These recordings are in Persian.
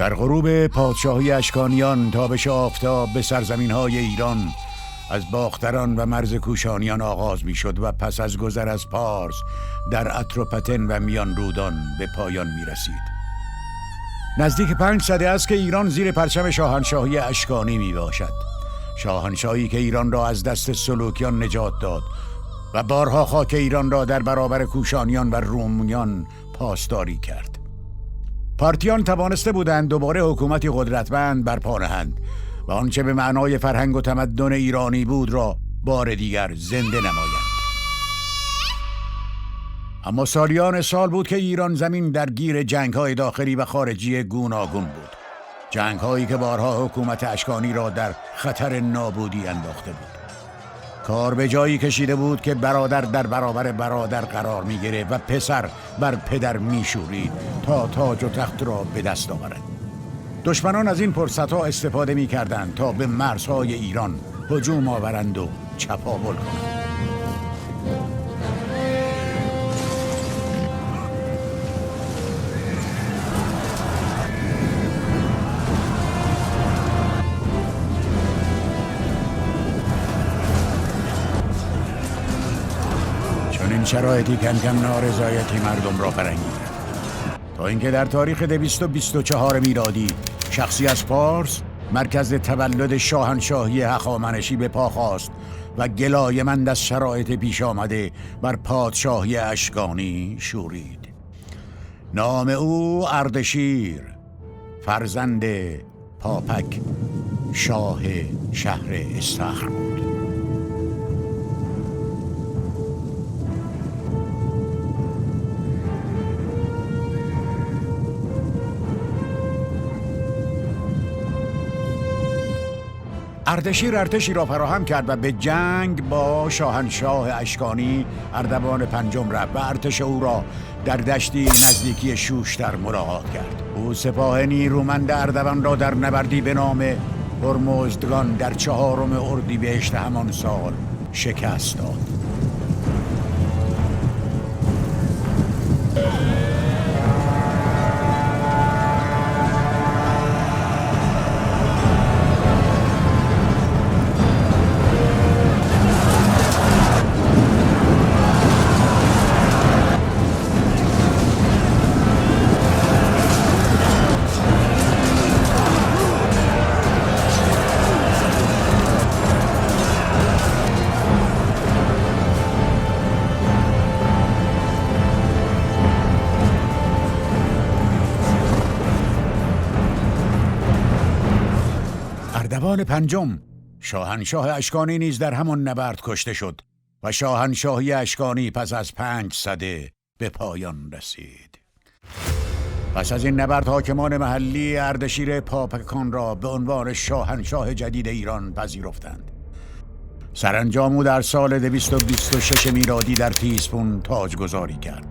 در غروب پادشاهی اشکانیان تابش آفتاب به سرزمین‌های ایران از باختران و مرز کوشانیان آغاز می‌شد و پس از گذر از پارس در اتروپتن و میان رودان به پایان می‌رسید. نزدیک 5 سده است که ایران زیر پرچم شاهنشاهی اشکانی میباشد. شاهنشاهی که ایران را از دست سلوکیان نجات داد و بارها خاک ایران را در برابر کوشانیان و رومیان پاسداری کرد. پارتیان توانسته بودند دوباره حکومتی قدرتمند برپا نهند و آنچه به معنای فرهنگ و تمدن ایرانی بود را بار دیگر زنده نمایند. اما سالیان سال بود که ایران زمین درگیر جنگ‌های داخلی و خارجی گوناگون بود. جنگ‌هایی که بارها حکومت اشکانی را در خطر نابودی انداخته بود. کار به جایی کشیده بود که برادر در برابر برادر قرار می‌گرفت و پسر بر پدر می‌شورید تا تاج و تخت را به دست آورد. دشمنان از این فرصت‌ها استفاده می‌کردند تا به مرزهای ایران هجوم آورند و چپاول کنند. این شرایطی کم کم نارضایتی مردم را فرنگید تا اینکه در تاریخ 224 میلادی شخصی از پارس مرکز تولد شاهنشاهی هخامنشی به پا خواست و گلایمند از شرایط پیش آمده بر پادشاهی اشکانی شورید. نام او اردشیر، فرزند پاپک شاه شهر استخر بود. اردشیر ارتشی را فراهم کرد و به جنگ با شاهنشاه اشکانی اردوان پنجم رفت و ارتش او را در دشتی نزدیکی شوشتر ملاقات کرد. او سپاه نیرومند اردوان را در نبردی به نام هرمزدگان در 4 اردیبهشت همان سال شکست داد. اردوان پنجم شاهنشاه اشکانی نیز در همان نبرد کشته شد و شاهنشاهی اشکانی پس از 5 سده به پایان رسید. پس از این نبرد حاکمان محلی اردشیر پاپکان را به عنوان شاهنشاه جدید ایران پذیرفتند. سرانجام او در سال 226 میلادی در تیسفون تاجگذاری کرد.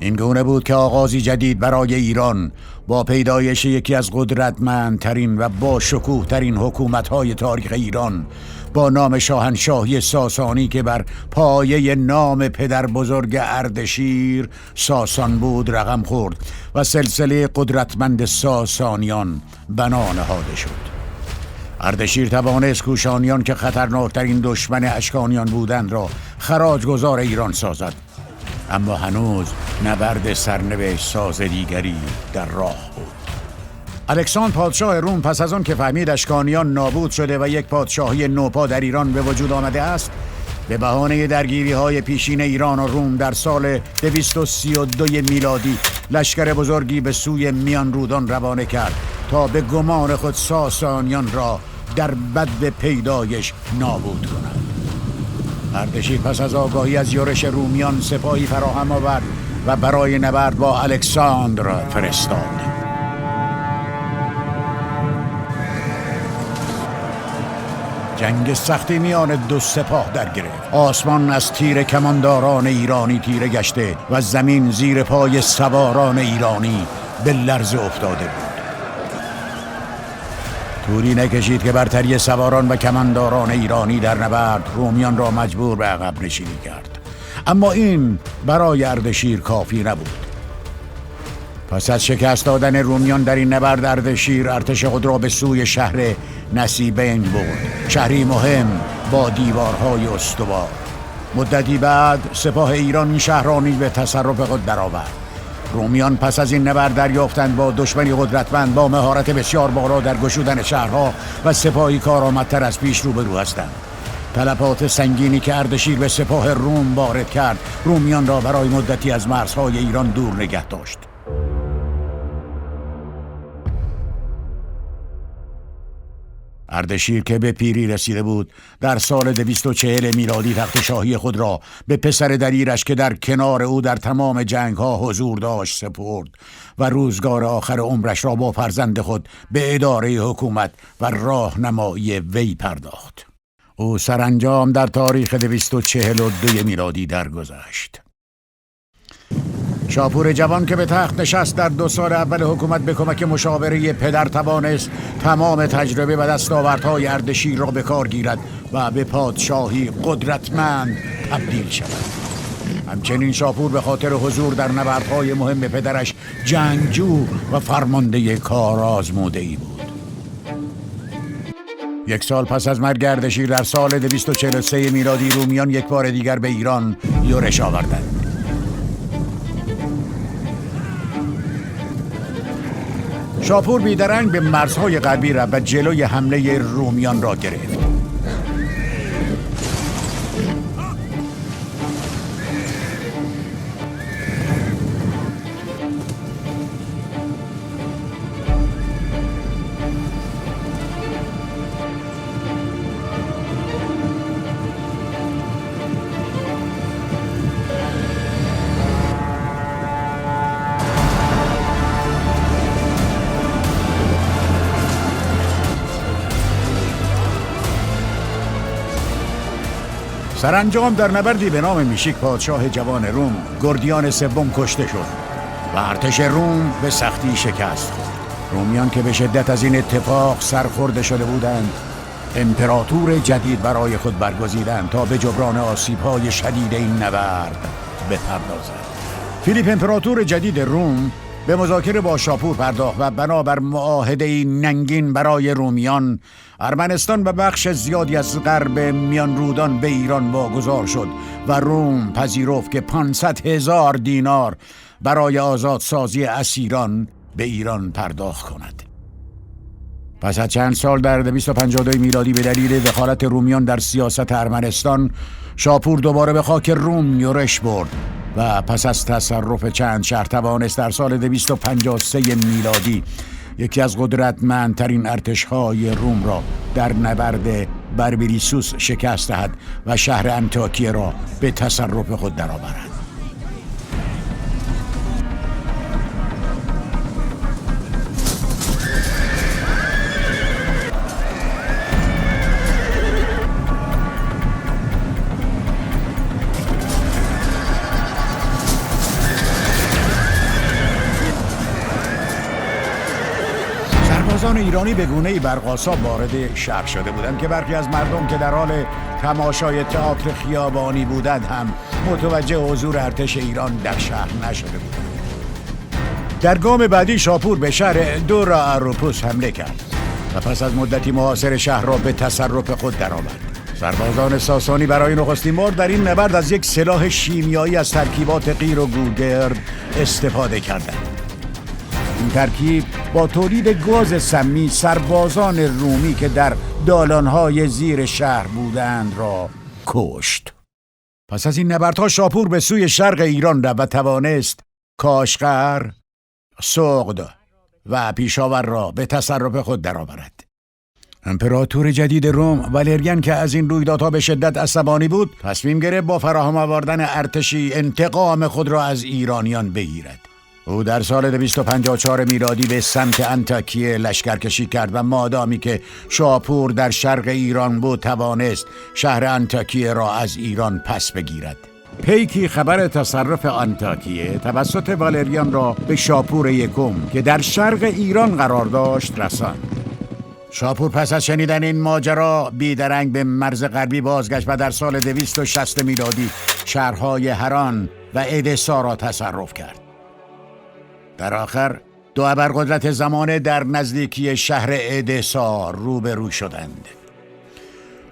این گونه بود که آغازی جدید برای ایران با پیدایش یکی از قدرتمندترین و با شکوه ترین حکومت‌های تاریخ ایران با نام شاهنشاهی ساسانی که بر پایه نام پدر بزرگ اردشیر ساسان بود رقم خورد و سلسله قدرتمند ساسانیان بنا نهاده شد. اردشیر توانست کوشانیان که خطرناکترین دشمن اشکانیان بودند را خراجگزار ایران سازد، اما هنوز نبرد سرنوشت ساز دیگری در راه بود. الکساندر پادشاه روم پس از آن که فهمید اشکانیان نابود شده و یک پادشاهی نوپا در ایران به وجود آمده است، به بهانه درگیری‌های پیشین ایران و روم در سال 232 میلادی لشکر بزرگی به سوی میان رودان روانه کرد تا به گمان خود ساسانیان را در بد پیدایش نابود کند. اردشیر پس از آگاهی از یورش رومیان سپاهی فراهم آورد و برای نبرد با الکساندر فرستاد. جنگ سختی میان دو سپاه در گرفت. آسمان از تیر کمانداران ایرانی تیره گشته و زمین زیر پای سواران ایرانی به لرزه افتاده بود. طولی نکشید که برتری سواران و کمانداران ایرانی در نبرد رومیان را مجبور به عقب نشینی کرد. اما این برای اردشیر کافی نبود. پس از شکست دادن رومیان در این نبرد اردشیر ارتش خود را به سوی شهر نسیبین برد، شهری مهم با دیوارهای استوار. مدتی بعد سپاه ایران این شهر را نیز به تصرف خود درآورد. رومیان پس از این نبرد دریافتند با دشمنی قدرتمند با مهارت بسیار بالا در گشودن شهرها و سپاهی کارآمدتر از پیش روبرو هستند. تلفات سنگینی که اردشیر به سپاه روم وارد کرد رومیان را برای مدتی از مرزهای ایران دور نگه داشت. اردشیر که به پیری رسیده بود در سال 240 میلادی تخت شاهی خود را به پسر دلیرش که در کنار او در تمام جنگ‌ها حضور داشت سپرد و روزگار آخر عمرش را با فرزند خود به اداره حکومت و راهنمایی وی پرداخت. او سرانجام در تاریخ 242 میلادی درگذشت. شاپور جوان که به تخت نشست در 2 سال اول حکومت به کمک مشاوره پدر توانست تمام تجربه و دستاوردهای اردشیر را به کار گیرد و به پادشاهی قدرتمند تبدیل شود. همچنین شاپور به خاطر حضور در نبردهای مهم پدرش جنگجو و فرمانده کار آزموده‌ای بود. 1 سال پس از مرگ اردشیر در سال 243 میلادی رومیان یک بار دیگر به ایران یورش آوردند. شاپور بیدرنگ به مرزهای غربی رفت و جلوی حمله رومیان را گرفت. سرانجام در نبردی به نام میشیک پادشاه جوان روم گردیان سوم کشته شد و ارتش روم به سختی شکست خورد. رومیان که به شدت از این اتفاق سرخورده شده بودند امپراتور جدید برای خود برگزیدند تا به جبران آسیب‌های شدید این نبرد بپردازند. فیلیپ امپراتور جدید روم به مذاکره با شاپور پرداخت و بنابر معاهده ننگین برای رومیان ارمنستان و بخش زیادی از غرب میان رودان به ایران واگذار شد و روم پذیرفت که 500,000 دینار برای آزادسازی اسیران به ایران پرداخت کند. پس از چند سال در 252 میلادی به دلیل دخالت رومیان در سیاست ارمنستان شاپور دوباره به خاک روم یورش برد و پس از تصرف چند شهر توانست در سال 253 میلادی یکی از قدرتمندترین ارتش‌های روم را در نبرد بربریسوس شکست دهد و شهر انطاکیه را به تصرف خود درآورد. سربازان ایرانی به گونه‌ای برق‌آسا وارد شهر شده بودند که برخی از مردم که در حال تماشای تئاتر خیابانی بودند هم متوجه حضور ارتش ایران در شهر نشده بودند. در گام بعدی شاپور به شهر دورا اروپوس حمله کرد و پس از مدتی محاصره شهر را به تصرف خود درآورد. سربازان ساسانی برای نخستین بار در این نبرد از یک سلاح شیمیایی از ترکیبات قیر و گوگرد استفاده کردند. این ترکیب با تولید گاز سمی سربازان رومی که در دالان‌های زیر شهر بودند را کشت. پس از این نبردها شاپور به سوی شرق ایران رفت و توانست کاشغر، سغد و پیشاور را به تصرف خود درآورد. امپراتور جدید روم والریان که از این رویدادها به شدت عصبانی بود تصمیم گرفت با فراهم آوردن ارتشی انتقام خود را از ایرانیان بگیرد. او در سال 254 میلادی به سمت انطاکیه لشکرکشی کرد و مادامی که شاپور در شرق ایران بود توانست شهر انطاکیه را از ایران پس بگیرد. پیکی خبر تصرف انطاکیه توسط والریان را به شاپور یکم که در شرق ایران قرار داشت رساند. شاپور پس از شنیدن این ماجرا بیدرنگ به مرز غربی بازگشت و در سال 260 میلادی شهرهای هران و ادسا را تصرف کرد. در آخر دو ابرقدرت زمانه در نزدیکی شهر ادسا روبرو شدند.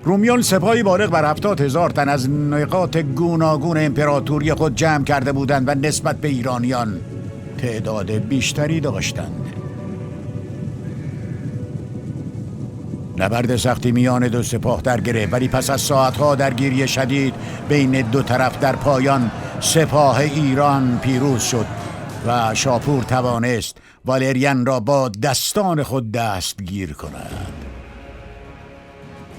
رومیان سپاهی بالغ بر 70,000 تن از نقاط گوناگون امپراتوری خود جمع کرده بودند و نسبت به ایرانیان تعداد بیشتری داشتند. نبرد سختی میان دو سپاه در گرفت، ولی پس از ساعتها درگیری شدید بین دو طرف در پایان سپاه ایران پیروز شد و شاپور توانست والریان را با دستان خود دستگیر کند.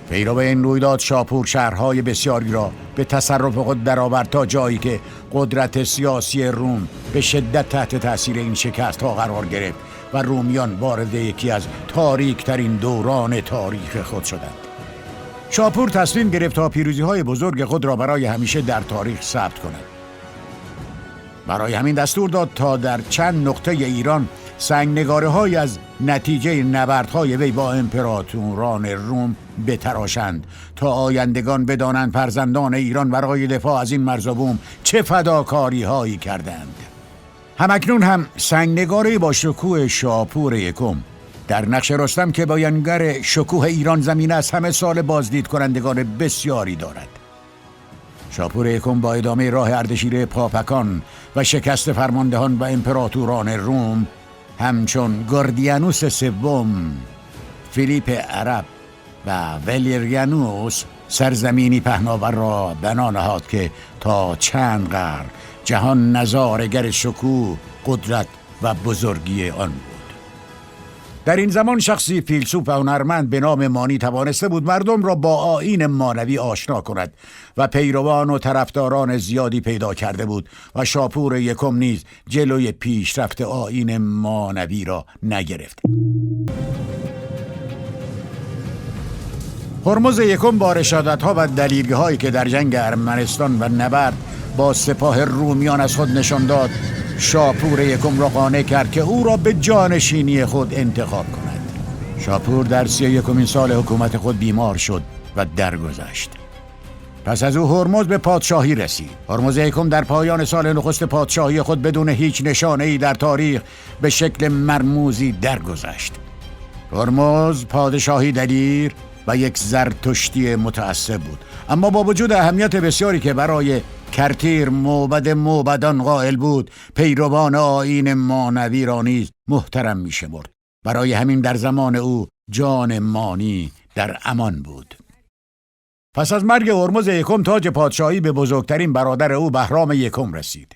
پیرو این رویداد شاپور شهرهای بسیاری را به تصرف خود درآورد تا جایی که قدرت سیاسی روم به شدت تحت تاثیر این شکست ها قرار گرفت و رومیان وارد یکی از تاریک ترین دوران تاریخ خود شدند. شاپور تصمیم گرفت تا پیروزی های بزرگ خود را برای همیشه در تاریخ ثبت کند. برای همین دستور داد تا در چند نقطه ایران سنگنگاره‌هایی از نتیجه نبردهای وی با امپراتوران روم بتراشند تا آیندگان بدانند فرزندان ایران برای دفاع از این مرز و بوم چه فداکاری‌هایی کردند. همکنون هم سنگنگاری با شکوه شاپور یکم در نقش رستم که بیانگر شکوه ایران زمین از همه سال بازدید کنندگان بسیاری دارد. شاپور یکم با ادامه راه اردشیر پاپکان و شکست فرماندهان و امپراتوران روم همچون گوردیانوس سوم، فیلیپ عرب و والریانوس سرزمینی پهناور را بنا نهاد که تا چند قرن جهان نظاره‌گر شکوه، قدرت و بزرگی آن بود. در این زمان شخصی فیلسوف و هنرمند به نام مانی توانسته بود مردم را با آیین مانوی آشنا کند و پیروان و طرفداران زیادی پیدا کرده بود و شاپور یکم نیز جلوی پیشرفت آیین مانوی را نگرفت. هرمز یکم با رشادت‌ها و دلیری‌هایی که در جنگ ارمنستان و نبرد با سپاه رومیان از خود نشان داد، شاپور یکم را قانع کرد که او را به جانشینی خود انتخاب کند. شاپور در 31مین سال حکومت خود بیمار شد و درگذشت. پس از او هرمز به پادشاهی رسید. هرمز یکم در پایان سال نخست پادشاهی خود بدون هیچ نشانه‌ای در تاریخ به شکل مرموزی درگذشت. هرمز پادشاهی دلیر و یک زرتشتی متعصب بود، اما با وجود اهمیت بسیاری که برای کرتیر موبد موبدان قائل بود، پیروان آیین مانوی را نیز محترم می‌شمرد. برای همین در زمان او جان مانی در امان بود. پس از مرگ هرمز یکم تاج پادشاهی به بزرگترین برادر او بهرام یکم رسید.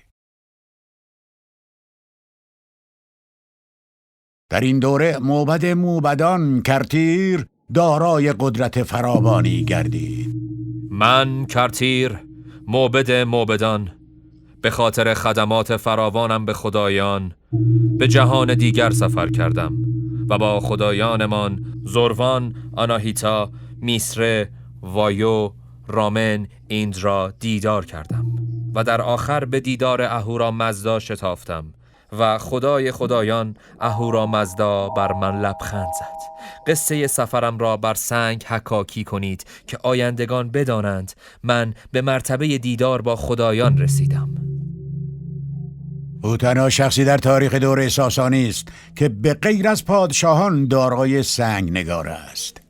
در این دوره موبد موبدان کرتیر دارای قدرت فراوانی گردید. من کرتیر موبد موبدان به خاطر خدمات فراوانم به خدایان به جهان دیگر سفر کردم و با خدایانمان زروان، آناهیتا، میسره، وایو، رامن، ایندرا دیدار کردم و در آخر به دیدار اهورامزدا شتافتم و خدای خدایان اهورامزدا بر من لبخند زد. قصه سفرم را بر سنگ حکاکی کنید که آیندگان بدانند من به مرتبه دیدار با خدایان رسیدم. او تنها شخصی در تاریخ دوره ساسانی است که به غیر از پادشاهان دارای سنگ نگاره است.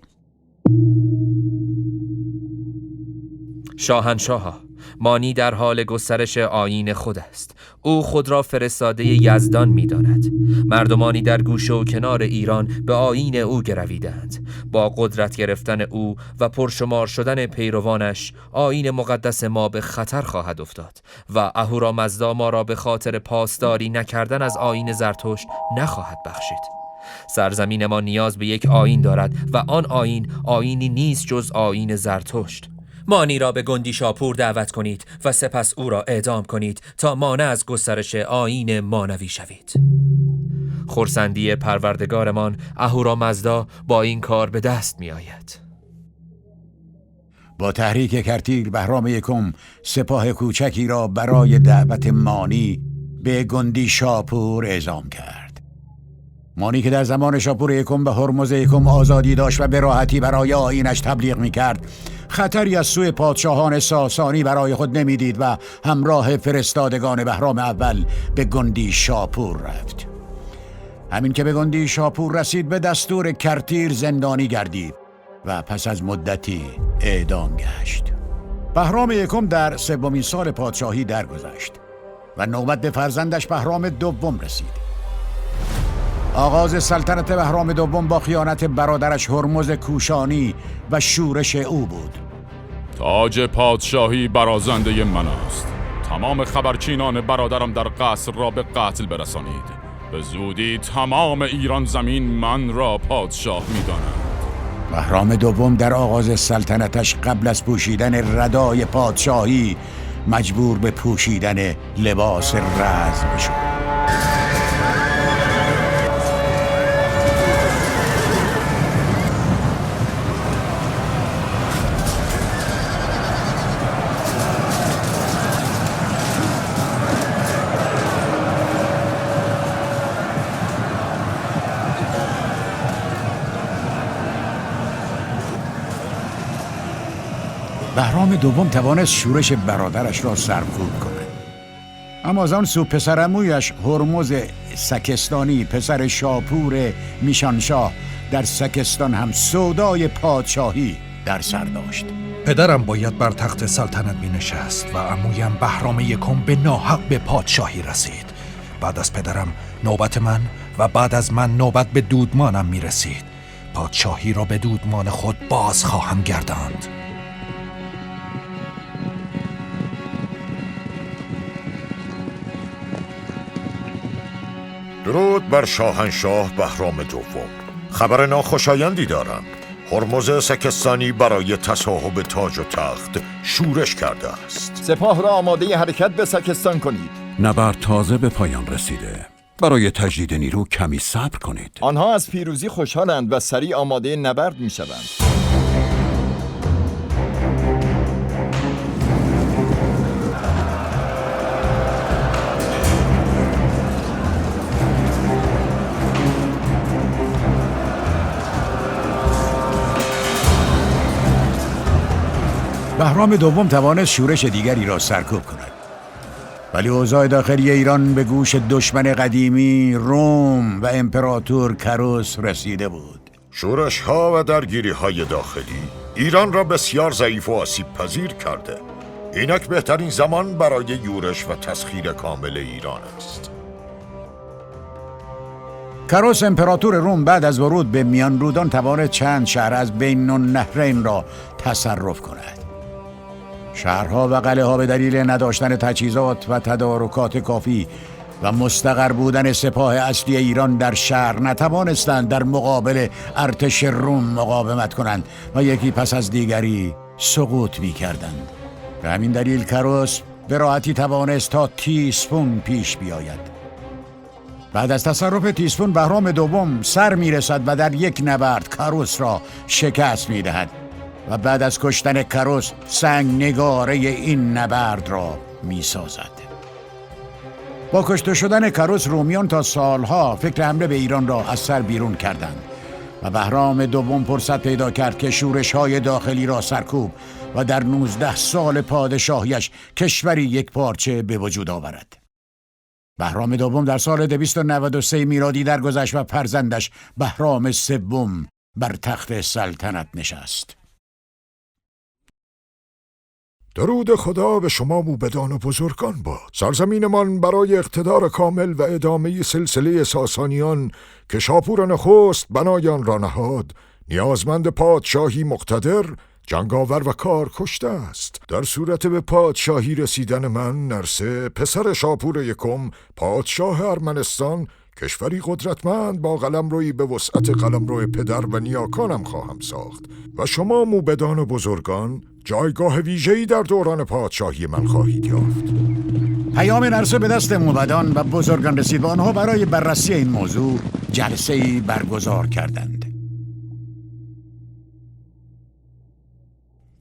شاهنشاه مانی در حال گسترش آیین خود است. او خود را فرستاده یزدان می داند. مردمانی در گوشه و کنار ایران به آیین او گرویدند. با قدرت گرفتن او و پرشمار شدن پیروانش آیین مقدس ما به خطر خواهد افتاد و اهورامزدا ما را به خاطر پاسداری نکردن از آیین زرتشت نخواهد بخشید. سرزمین ما نیاز به یک آیین دارد و آن آیین آیینی نیست جز آیین زرتشت. مانی را به گندی شاپور دعوت کنید و سپس او را اعدام کنید تا مانع از گسترش آیین مانوی شوید. خرسندی پروردگارمان اهورامزدا با این کار به دست می آید. با تحریک کرتیر بهرام یکم سپاه کوچکی را برای دعوت مانی به گندی شاپور اعزام کرد. مانی که در زمان شاپور یکم به هرمز یکم آزادی داشت و به راحتی برای آیینش تبلیغ می کرد، خطری از سوی پادشاهان ساسانی برای خود نمیدید و همراه فرستادگان بهرام اول به گندی شاپور رفت. همین که به گندی شاپور رسید به دستور کرتیر زندانی گردید و پس از مدتی اعدام گشت. بهرام یکم در سومین سال پادشاهی درگذشت و نوبت به فرزندش بهرام دوم رسید. آغاز سلطنت بهرام دوم با خیانت برادرش هرمز کوشانی و شورش او بود. تاج پادشاهی برازنده من است. تمام خبرچینان برادرم در قصر را به قتل برسانید. به زودی تمام ایران زمین من را پادشاه می‌دانند. بهرام دوم در آغاز سلطنتش قبل از پوشیدن ردای پادشاهی مجبور به پوشیدن لباس رزم شد. بهرام دوم توانست شورش برادرش را سرکوب کند، اما از آن سو پسرعمویش هرمز سکستانی پسر شاپور میشانشاه در سکستان هم سودای پادشاهی در سر داشت. پدرم باید بر تخت سلطنت می نشست و عمویم بهرام یکم به ناحق به پادشاهی رسید. بعد از پدرم نوبت من و بعد از من نوبت به دودمانم می رسید. پادشاهی را به دودمان خود باز خواهم گرداند. درود بر شاهنشاه بهرام دوم. خبر ناخوشایندی دارم. هرمز سکستانی برای تصاحب تاج و تخت شورش کرده است. سپاه را آماده حرکت به سکستان کنید. نبرد تازه به پایان رسیده. برای تجدید نیرو کمی صبر کنید. آنها از پیروزی خوشحالند و سریع آماده نبرد می شوند. بهرام دوم توانست شورش دیگری را سرکوب کند، ولی اوضاع داخلی ایران به گوش دشمن قدیمی روم و امپراتور کروس رسیده بود. شورش ها و درگیری های داخلی ایران را بسیار ضعیف و آسیب پذیر کرده. اینک بهترین زمان برای یورش و تسخیر کامل ایران است. کروس امپراتور روم بعد از ورود به میان رودان توانست چند شهر از بین النهرین را تصرف کند. شهرها و قلعه ها به دلیل نداشتن تجهیزات و تدارکات کافی و مستقر بودن سپاه اصلی ایران در شهر نتوانستند در مقابل ارتش روم مقاومت کنند و یکی پس از دیگری سقوط می‌کردند. به همین دلیل کروس به راحتی توانست تا تیسفون پیش بیاید. بعد از تصرف تیسفون بهرام دوم سر می‌رسد و در یک نبرد کروس را شکست می‌دهد و بعد از کشتن کروس سنگ نگاره این نبرد را می‌سازد. با کشته شدن کروس رومیان تا سالها فکر حمله به ایران را از سر بیرون کردند و بهرام دوم فرصت پیدا کرد که شورش‌های داخلی را سرکوب و در 19 سال پادشاهیش کشوری یک پارچه به وجود آورد. بهرام دوم در سال 293 میلادی درگذشت و فرزندش بهرام سوم بر تخت سلطنت نشست. درود خدا به شما موبدان و بزرگان باد. سرزمینمان برای اقتدار کامل و ادامه سلسله ساسانیان که شاپور نخست بنای آن را نهاد، نیازمند پادشاهی مقتدر، جنگاور و کار کشته است. در صورت به پادشاهی رسیدن من، نرسه پسر شاپور یکم پادشاه ارمنستان، کشوری قدرتمند با قلمرویی به وسعت قلمرو پدر و نیاکانم خواهم ساخت و شما موبدان و بزرگان جایگاه ویژه‌ای در دوران پادشاهی من خواهید یافت. پیام نرسه به دست موبدان و بزرگان رسید و آنها برای بررسی این موضوع جلسه‌ای برگزار کردند.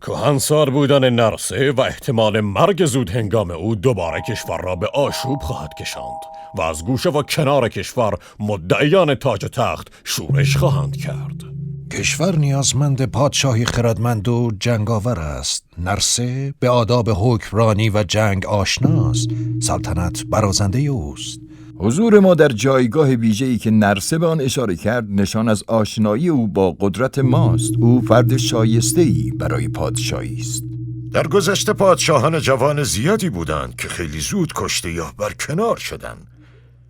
کهنسال بودن نرسه و احتمال مرگ زود هنگام او دوباره کشور را به آشوب خواهد کشاند و از گوشه و کنار کشور مدعیان تاج و تخت شورش خواهند کرد. کشور نیازمند پادشاهی خردمند و جنگاور است. نرسه به آداب حکمرانی و جنگ آشناست. سلطنت برازنده اوست. حضور ما در جایگاه ویژه‌ای که نرسه به آن اشاره کرد نشان از آشنایی او با قدرت ماست. او فرد شایسته‌ای برای پادشاهی است. در گذشته پادشاهان جوان زیادی بودند که خیلی زود کشته یا برکنار شدند.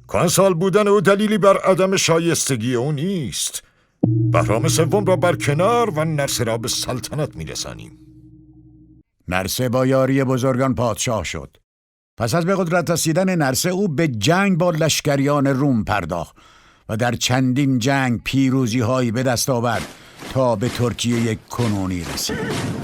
کهنسال بودن او دلیلی بر عدم شایستگی او نیست. بهرام سوم را برکنار و نرسه را به سلطنت میرسانیم. نرسه با یاری بزرگان پادشاه شد. پس از به قدرت رسیدن نرسه او به جنگ با لشکریان روم پرداخت و در چندین جنگ پیروزی هایی به دست آورد تا به ترکیه کنونی رسید.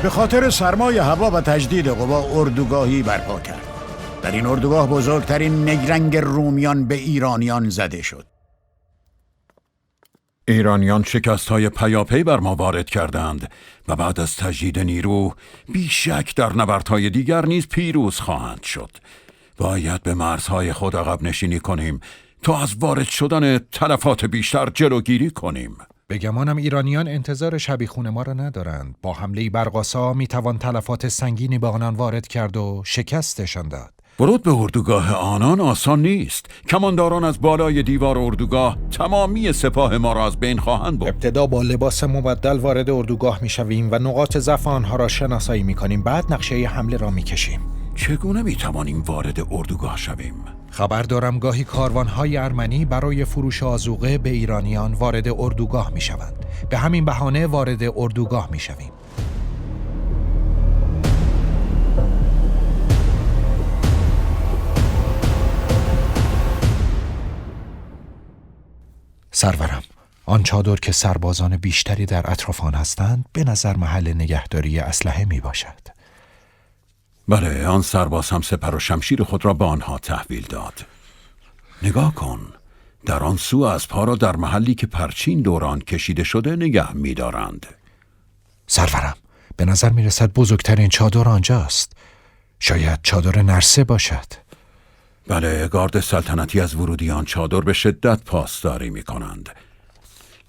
به خاطر سرمای هوا و تجدید قوا اردوگاهی برپا کرد. در این اردوگاه بزرگترین نیرنگ رومیان به ایرانیان زده شد. ایرانیان شکست‌های پیاپی بر ما وارد کردند و بعد از تجدید نیرو بیشک در نبردهای دیگر نیز پیروز خواهند شد. باید به مرزهای خود عقب نشینی کنیم تا از وارد شدن تلفات بیشتر جلوگیری کنیم. به گمانم ایرانیان انتظار شبیخون ما را ندارند. با حمله برقاسا میتوان تلفات سنگینی به آنان وارد کرد و شکستشان داد. ورود به اردوگاه آنان آسان نیست. کمانداران از بالای دیوار اردوگاه تمامی سپاه ما را از بین خواهند برد. ابتدا با لباس مبدل وارد اردوگاه میشویم و نقاط ضعف آنها را شناسایی میکنیم. بعد نقشه حمله را میکشیم. چگونه میتوانیم وارد اردوگاه شویم؟ خبر دارم گاهی کاروانهای ارمنی برای فروش آذوقه به ایرانیان وارد اردوگاه میشوند. به همین بهانه وارد اردوگاه میشویم. سرورم، آن چادر که سربازان بیشتری در اطراف آن هستند به نظر محل نگهداری اسلحه می باشد. بله، آن سرباز هم سپر و شمشیر خود را به آنها تحویل داد. نگاه کن، در آن سو از پا را در محلی که پرچین دوران کشیده شده نگه می دارند. سرورم، به نظر می رسد بزرگترین چادر آنجاست. شاید چادر نرسه باشد. بله، گارد سلطنتی از ورودی آن چادر به شدت پاسداری می کنند.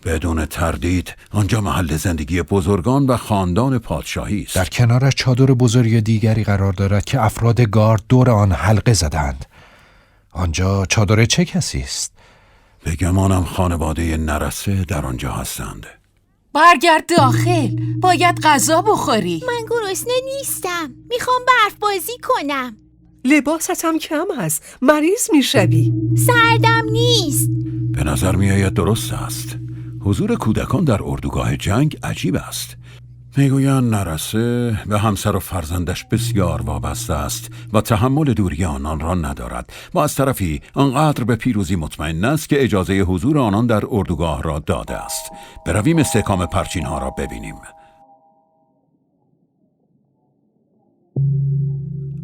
بدون تردید آنجا محل زندگی بزرگان و خاندان پادشاهی است. در کنارش چادر بزرگ دیگری قرار دارد که افراد گارد دور آن حلقه زدند. آنجا چادر چه کسی است؟ به گمانم خانواده نرسه در آنجا هستند. برگرد داخل، باید غذا بخوری. من گرسنه نیستم، میخوام برف بازی کنم. لباستم کم هست، مریض میشوی. سردم نیست. به نظر می آید درست است. حضور کودکان در اردوگاه جنگ عجیب است. میگویند نرسه به همسر و فرزندش بسیار وابسته است و تحمل دوری آنان را ندارد و از طرفی آنقدر به پیروزی مطمئن است که اجازه حضور آنان در اردوگاه را داده است. برویم استحکام پرچین ها را ببینیم.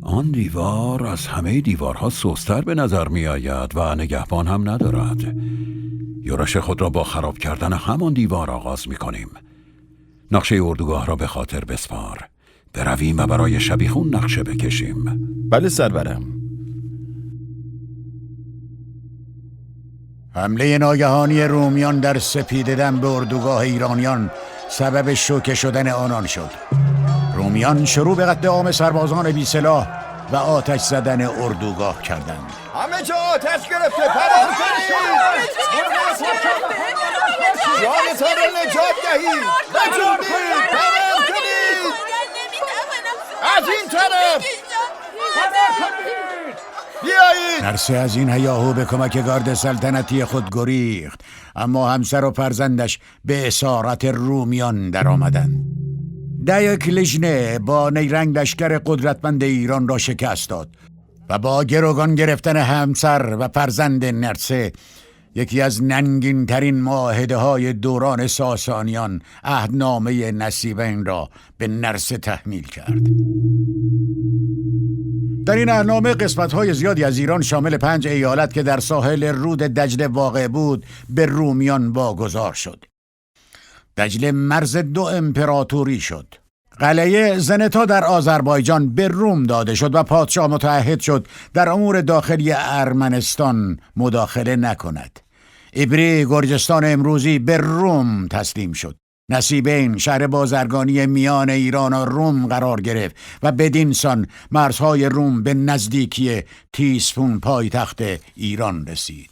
آن دیوار از همه دیوارها سست‌تر به نظر می آید و نگهبان هم ندارد. یورش خود را با خراب کردن همان دیوار آغاز می کنیم. نقشه اردوگاه را به خاطر بسپار. برویم و برای شبیخون نقشه بکشیم. بله سرورم. حمله ناگهانی رومیان در سپیددم به اردوگاه ایرانیان سبب شوکه شدن آنان شد. رومیان شروع به قتل عام سربازان بی سلاح و آتش زدن اردوگاه کردند. همه جا آتش گرفته، پرام کنید! جانتان را نجات دهید! بجنبید! پرام کنید! از این طرف! بیایید! نرسه از این هیاهو به کمک گارد سلطنتی خود گریخت، اما همسر و فرزندش به اسارت رومیان در آمدند. دیوکلژنه با نیرنگ لشکر قدرتمند ایران را شکست داد و با گروگان گرفتن همسر و فرزند نرسه یکی از ننگین ترین معاهده های دوران ساسانیان عهدنامه نصیبین را به نرسه تحمیل کرد. در این اهنامه قسمت‌های زیادی از ایران شامل 5 ایالت که در ساحل رود دجله واقع بود به رومیان واگذار شد. دجله مرز 2 امپراتوری شد. قلعه زنتا در آذربایجان به روم داده شد و پادشاه متعهد شد در امور داخلی ارمنستان مداخله نکند. ایبری گرجستان امروزی به روم تسلیم شد. نصیبین شهر بازرگانی میان ایران و روم قرار گرفت و بدین سان مرزهای روم به نزدیکی تیسفون پایتخت ایران رسید.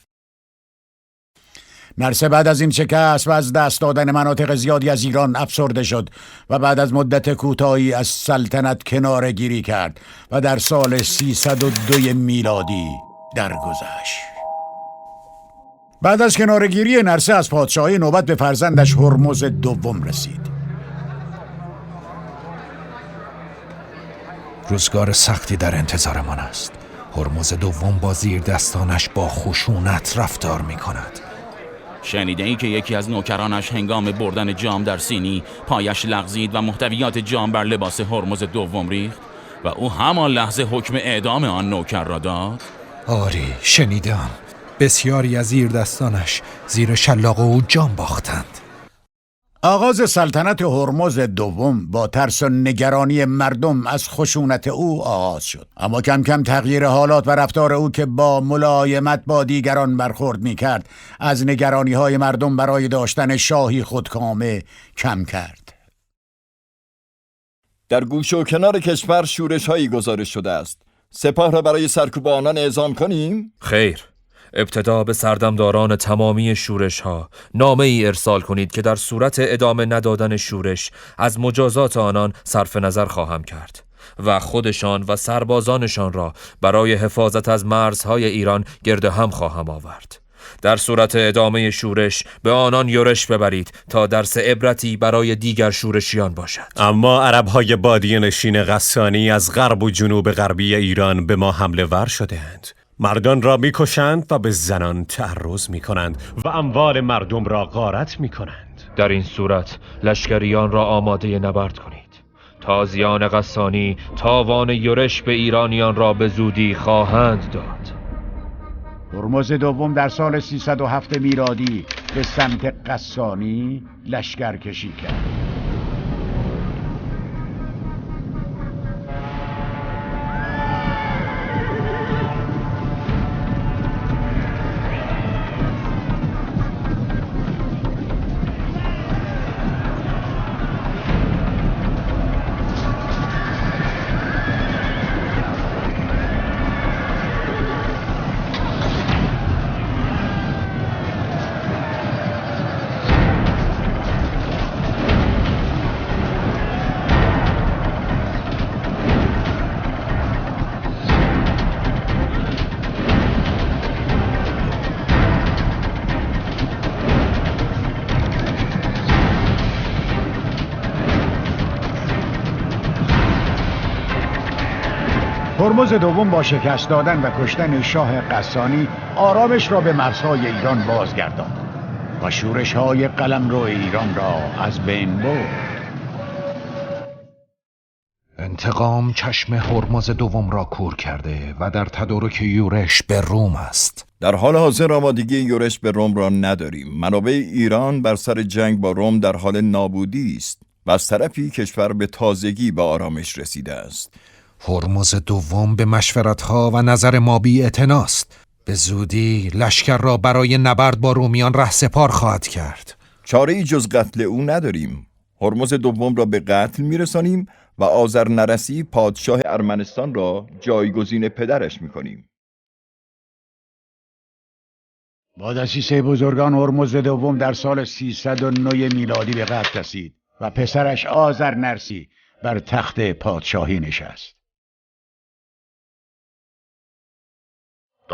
نرسه بعد از این شکست و از دست دادن مناطق زیادی از ایران افسرده شد و بعد از مدت کوتاهی از سلطنت کناره گیری کرد و در سال 302 میلادی درگذشت. بعد از کناره‌گیری نرسه از پادشاهی نوبت به فرزندش هرمز دوم رسید. روزگار سختی در انتظارمان است. هرمز دوم با زیر دستانش با خشونت رفتار می کند. شنیده ای که یکی از نوکرانش هنگام بردن جام در سینی پایش لغزید و محتویات جام بر لباس هرمز دوم ریخت و او همان لحظه حکم اعدام آن نوکر را داد؟ آری، شنیدم. بسیاری از زیر دستانش زیر شلاق او جام باختند. آغاز سلطنت هرمز دوم با ترس و نگرانی مردم از خشونت او آغاز شد، اما کم کم تغییر حالات و رفتار او که با ملایمت با دیگران برخورد می کرد از نگرانی های مردم برای داشتن شاهی خودکامه کم کرد. در گوشه و کنار کشور شورش هایی گزارش شده است. سپاه را برای سرکوب آنان اعزام کنیم؟ خیر. ابتدا به سردمداران تمامی شورش ها نامه ای ارسال کنید که در صورت ادامه ندادن شورش از مجازات آنان صرف نظر خواهم کرد و خودشان و سربازانشان را برای حفاظت از مرزهای ایران گرد هم خواهم آورد. در صورت ادامه شورش به آنان یورش ببرید تا درس عبرتی برای دیگر شورشیان باشد. اما عرب‌های بادیه نشین غسانی از غرب و جنوب غربی ایران به ما حمله ور شده‌اند. مردان را می‌کشند و به زنان تعرض می‌کنند و اموال مردم را غارت می‌کنند. در این صورت لشکریان را آماده نبرد کنید. تازیان غسانی تاوان یورش به ایرانیان را به زودی خواهند داد. هرمز دوم در سال 307 میلادی به سمت غسانی لشکر کشی کرد. هرمز دوم با شکست دادن و کشتن شاه غسانی آرامش را به مرزهای ایران بازگرداند و شورش‌های قلمرو ایران را از بین برد. انتقام چشم هرمز دوم را کور کرده و در تدارک یورش به روم است. در حال حاضر آمادگی یورش به روم را نداریم. منابع ایران بر سر جنگ با روم در حال نابودی است و از طرفی کشور به تازگی به آرامش رسیده است. هرمز دوم به مشورت‌ها و نظر ما بی‌اعتناست. به زودی لشکر را برای نبرد با رومیان رهسپار خواهد کرد. چاره‌ای جز قتل او نداریم. هرمز دوم را به قتل میرسانیم و آذرنرسی پادشاه ارمنستان را جایگزین پدرش میکنیم. با دسیسه بزرگان هرمز دوم در سال 309 میلادی به قتل رسید و پسرش آذرنرسی بر تخت پادشاهی نشست.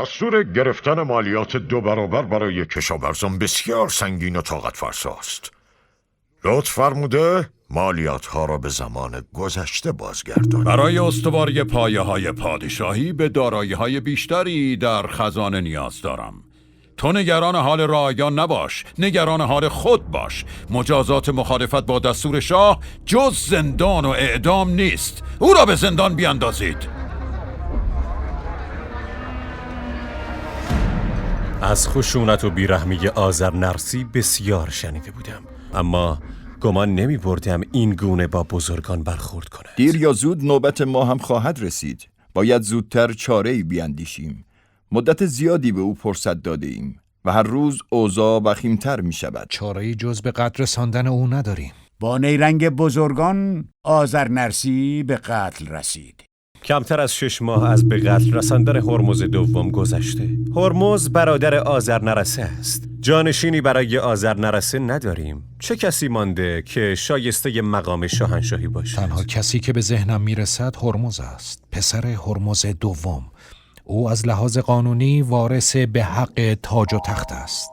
دستور گرفتن مالیات 2 برابر برای کشاورزان بسیار سنگین و طاقت فرساست. لطف فرموده مالیات ها را به زمان گذشته بازگردانید. برای استواری پایه‌های پادشاهی به دارایی‌های بیشتری در خزانه نیاز دارم. تو نگران حال رعایان نباش، نگران حال خود باش. مجازات مخالفت با دستور شاه جز زندان و اعدام نیست. او را به زندان بیاندازید. از خشونت و بیرحمی آذرنرسی بسیار شنیده بودم، اما گمان نمی بردم این گونه با بزرگان برخورد کند. دیر یا زود نوبت ما هم خواهد رسید. باید زودتر چاره‌ای بیندیشیم. مدت زیادی به او فرصت داده ایم و هر روز اوضاع وخیم‌تر می شود. چاره‌ای جز به قدر رساندن او نداریم. با نیرنگ بزرگان آذرنرسی به قتل رسید. کمتر از 6 ماه از به قتل رساندن هرمز دوم گذشته. هرمز برادر آذرنرسه است. جانشینی برای آذرنرسه نداریم. چه کسی مانده که شایسته مقام شاهنشاهی باشد؟ تنها کسی که به ذهنم میرسد هرمز است، پسر هرمز دوم. او از لحاظ قانونی وارث به حق تاج و تخت است.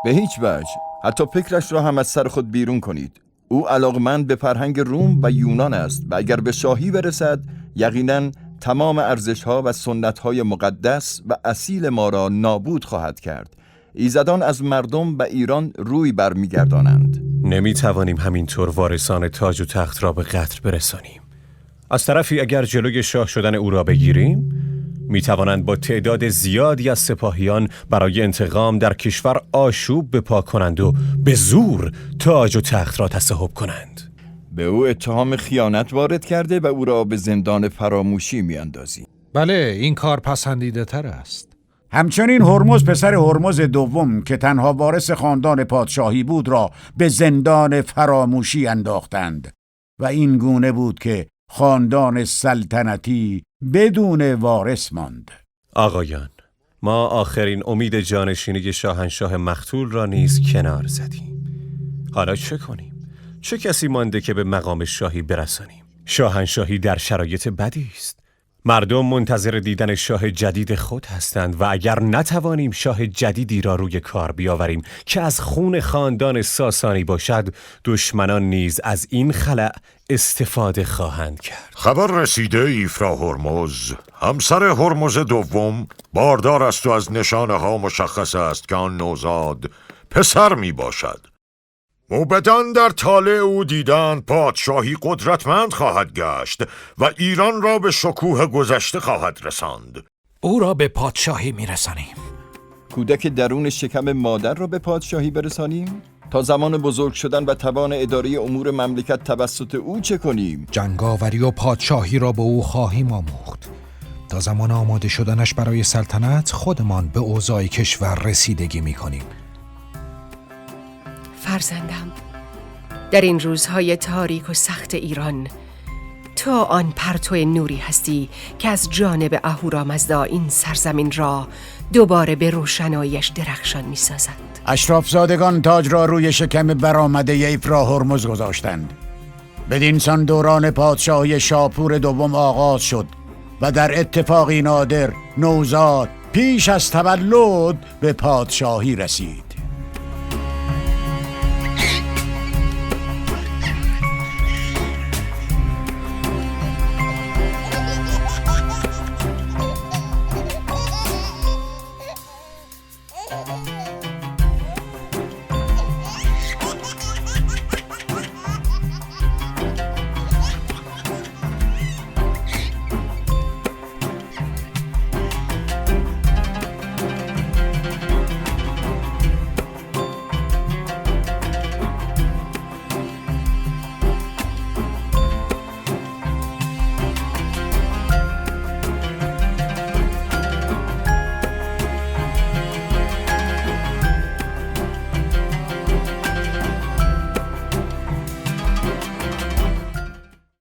به هیچ وجه. حتی فکرش را هم از سر خود بیرون کنید. او علاقمند به فرهنگ روم و یونان است و اگر به شاهی برسد یقیناً تمام ارزش‌ها و سنت‌های مقدس و اصیل ما را نابود خواهد کرد. ایزدان از مردم و ایران روی برمیگردانند. نمی‌توانیم همینطور وارثان تاج و تخت را به قتل برسانیم. از طرفی اگر جلوی شاه شدن او را بگیریم، می‌توانند با تعداد زیادی از سپاهیان برای انتقام در کشور آشوب بپا کنند و به زور تاج و تخت را تصاحب کنند. به او اتهام خیانت وارد کرده و او را به زندان فراموشی می‌اندازیم. بله، این کار پسندیده تر است. همچنین هرمز پسر هرمز دوم که تنها وارث خاندان پادشاهی بود را به زندان فراموشی انداختند و این گونه بود که خاندان سلطنتی بدون وارث ماند. آقایان، ما آخرین امید جانشینی شاهنشاه مقتول را نیز کنار زدیم. حالا چه کنیم؟ چه کسی مانده که به مقام شاهی برسانیم؟ شاهنشاهی در شرایط بدی است. مردم منتظر دیدن شاه جدید خود هستند و اگر نتوانیم شاه جدیدی را روی کار بیاوریم که از خون خاندان ساسانی باشد، دشمنان نیز از این خلأ استفاده خواهند کرد. خبر رسیده ایفرا هرمز، همسر هرمز دوم باردار است و از نشانه ها مشخص است که آن نوزاد پسر می باشد. موبدان در طالع او دیدن پادشاهی قدرتمند خواهد گشت و ایران را به شکوه گذشته خواهد رساند. او را به پادشاهی میرسانیم. کودک درون شکم مادر را به پادشاهی برسانیم؟ تا زمان بزرگ شدن و توان اداره امور مملکت توسط او چه کنیم؟ جنگاوری و پادشاهی را به او خواهیم آموخت. تا زمان آماده شدنش برای سلطنت خودمان به اوضاع کشور رسیدگی میکنیم. فرزندم، در این روزهای تاریک و سخت ایران تو آن پرتو نوری هستی که از جانب اهورامزدا این سرزمین را دوباره به روشناییش درخشان می سازد. اشراف زادگان تاج را روی شکم برآمده ایفرا هرمز گذاشتند. بدین سان دوران پادشاهی شاپور دوم آغاز شد و در اتفاقی نادر نوزاد پیش از تولد به پادشاهی رسید.